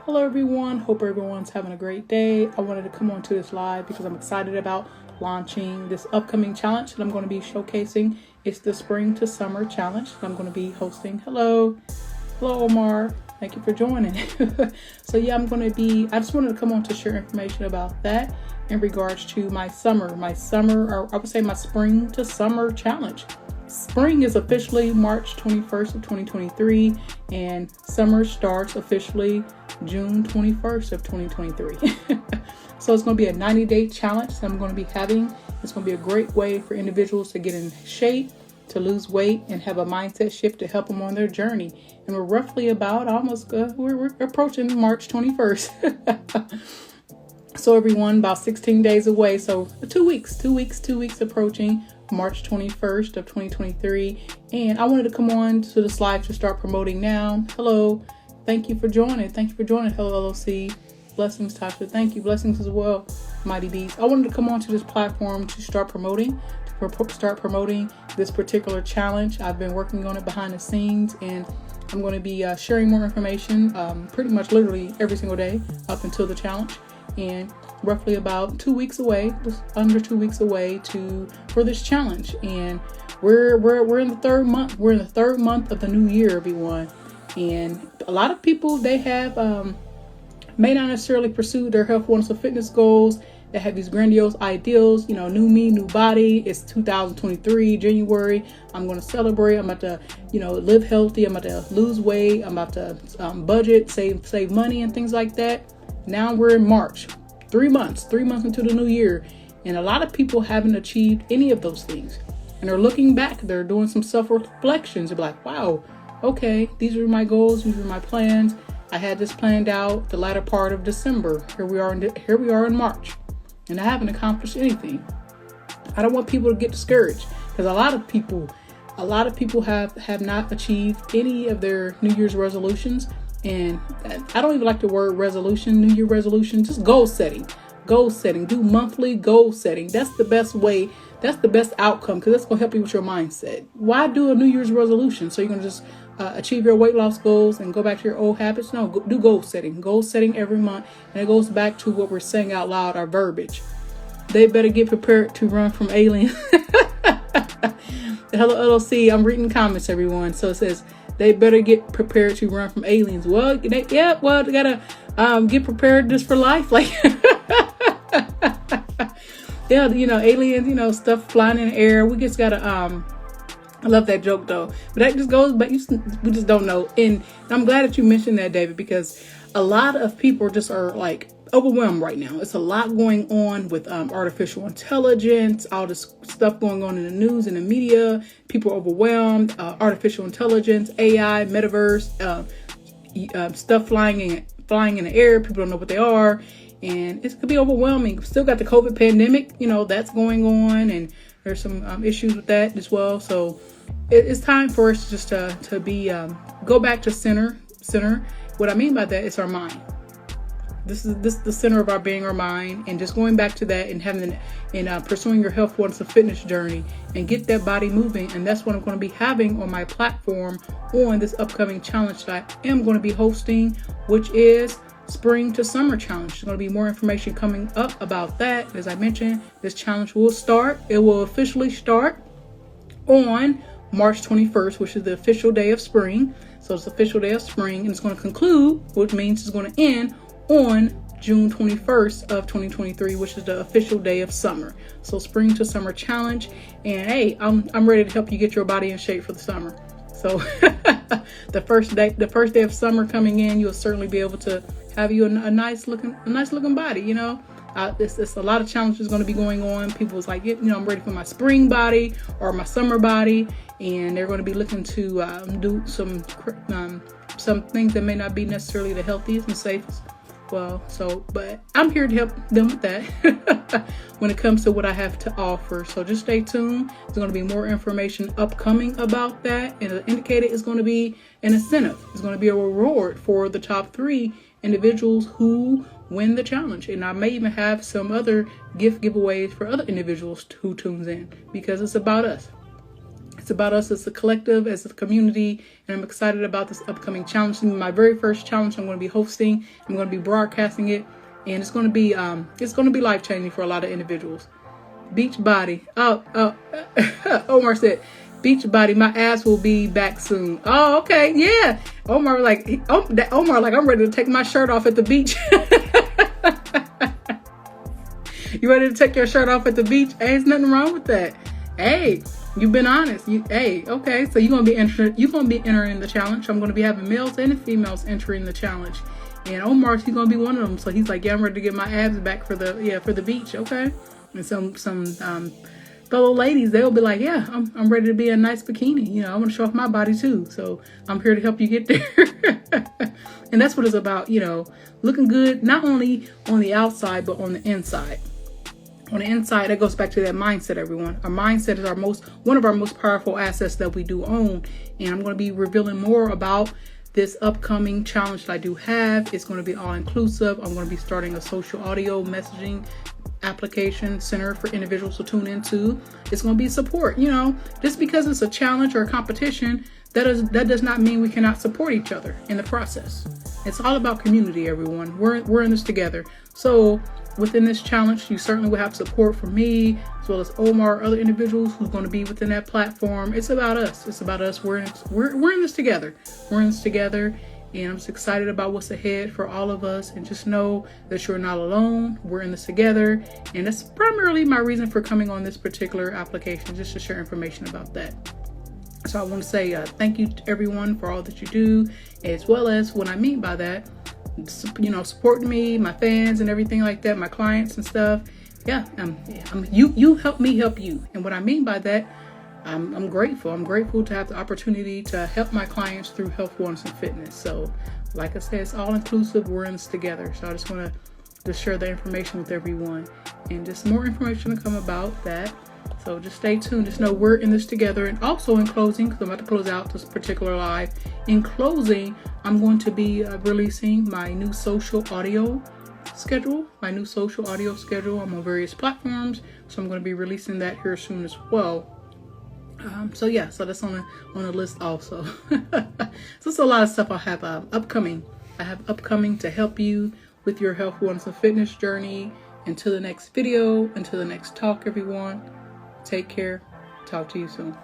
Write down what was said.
Hello everyone, hope everyone's having a great day. I wanted to come on to this live because I'm excited about launching this upcoming challenge that I'm going to be showcasing. It's the Spring to Summer Challenge that I'm going to be hosting. Hello Omar, thank you for joining. So yeah, I just wanted to come on to share information about that in regards to my Spring to Summer Challenge. Spring is officially March 21st of 2023 and summer starts officially June 21st of 2023. So it's going to be a 90-day challenge that I'm going to be having. It's going to be a great way for individuals to get in shape, to lose weight, and have a mindset shift to help them on their journey. And we're roughly about we're approaching March 21st. So everyone, about 16 days away. So 2 weeks approaching March 21st of 2023. And I wanted to come on to this live to start promoting now. Hello. Thank you for joining. Hello, LOC. Blessings, Tasha. Thank you. Blessings as well, Mighty Beast. I wanted to come on to this platform to start promoting this particular challenge. I've been working on it behind the scenes, and I'm going to be sharing more information pretty much literally every single day up until the challenge. And roughly about 2 weeks away, just under 2 weeks away for this challenge. And we're in the third month. We're in the third month of the new year, everyone. And a lot of people, they have may not necessarily pursue their health, wellness, or fitness goals. They have these grandiose ideals, new me, new body. It's 2023, January. I'm going to celebrate. I'm about to, live healthy. I'm about to lose weight. I'm about to budget, save money and things like that. Now we're in March, 3 months into the new year. And a lot of people haven't achieved any of those things. And they're looking back. They're doing some self-reflections. They're like, wow, okay, these are my goals. These are my plans. I had this planned out the latter part of December. Here we are in March. And I haven't accomplished anything. I don't want people to get discouraged, because a lot of people have not achieved any of their New Year's resolutions. And I don't even like the word resolution, New Year resolution, just goal setting, do monthly goal setting. That's the best way. That's the best outcome, because that's going to help you with your mindset. Why do a New Year's resolution? So you're going to just achieve your weight loss goals and go back to your old habits? No, do goal setting every month. And it goes back to what we're saying out loud, our verbiage. They better get prepared to run from aliens. Hello, LOC. I'm reading comments, everyone. So it says, they better get prepared to run from aliens. Well, they gotta get prepared just for life. Like, yeah, aliens, stuff flying in the air. We just gotta, I love that joke though. But that just goes, we just don't know. And I'm glad that you mentioned that, David, because a lot of people just are like overwhelmed right now. It's a lot going on with artificial intelligence, all this stuff going on in the news and the media. People are overwhelmed. Artificial intelligence, AI, metaverse, stuff flying in the air. People don't know what they are, and it could be overwhelming. Still got the COVID pandemic, that's going on, and there's some issues with that as well. So it's time for us just to be go back to center. What I mean by that is our mind. This is the center of our being, our mind, and just going back to that and pursuing your health, wellness, and fitness journey, and get that body moving. And that's what I'm going to be having on my platform on this upcoming challenge that I am going to be hosting, which is Spring to Summer Challenge. There's going to be more information coming up about that. As I mentioned, this challenge will start. It will officially start on March 21st, which is the official day of spring. So it's the official day of spring, and it's going to conclude, which means it's going to end on June 21st of 2023, which is the official day of summer. So Spring to Summer Challenge. And hey, I'm ready to help you get your body in shape for the summer. So the first day of summer coming in, you'll certainly be able to have you a nice looking body. It's a lot of challenges going to be going on. People's like, I'm ready for my spring body or my summer body, and they're going to be looking to do some things that may not be necessarily the healthiest and safest. But I'm here to help them with that when it comes to what I have to offer. So just stay tuned. There's going to be more information upcoming about that. And as indicated, it's going to be an incentive. It's going to be a reward for the top 3 individuals who win the challenge. And I may even have some other giveaways for other individuals who tunes in, because it's about us. It's about us as a collective, as a community, and I'm excited about this upcoming challenge. This is my very first challenge I'm going to be hosting. I'm going to be broadcasting it, and it's going to be life-changing for a lot of individuals. Beach body. Omar said, beach body, my ass will be back soon. Oh, okay, yeah. Omar, I'm ready to take my shirt off at the beach. You ready to take your shirt off at the beach? Hey, there's nothing wrong with that. Hey, you've been honest. Okay, so you're gonna be entering the challenge. I'm gonna be having males and females entering the challenge. And Omar's he's gonna be one of them. So he's like, yeah, I'm ready to get my abs back for the beach. Okay. And some fellow ladies, they'll be like, yeah, I'm ready to be a nice bikini. You know, I want to show off my body too. So I'm here to help you get there. And that's what it's about, you know, looking good, not only on the outside, but on the inside. On the inside, that goes back to that mindset, everyone. Our mindset is one of our most powerful assets that we do own. And I'm going to be revealing more about this upcoming challenge that I do have. It's going to be all inclusive. I'm going to be starting a social audio messaging application center for individuals to tune into. It's going to be support. You know, just because it's a challenge or a competition, that does not mean we cannot support each other in the process. It's all about community, everyone. We're in this together. So within this challenge, you certainly will have support from me, as well as Omar, other individuals who's going to be within that platform. It's about us. It's about us. We're in this together. We're in this together. And I'm just excited about what's ahead for all of us. And just know that you're not alone. We're in this together. And that's primarily my reason for coming on this particular application, just to share information about that. So I want to say thank you to everyone for all that you do, as well as what I mean by that, you know, supporting me, my fans and everything like that, my clients and stuff. You help me help you. And what I mean by that, I'm grateful. I'm grateful to have the opportunity to help my clients through health, wellness, and fitness. So like I said, it's all inclusive. We're in this together. So I just want to just share the information with everyone, and just more information to come about that. So just stay tuned. Just know we're in this together. And also in closing, because I'm about to close out this particular live, in closing, I'm going to be releasing my new social audio schedule. I'm on various platforms. So I'm going to be releasing that here soon as well. So that's on the list also. So it's a lot of stuff I have upcoming. I have upcoming to help you with your health, wellness, and fitness journey. Until the next video, until the next talk, everyone. Take care. Talk to you soon.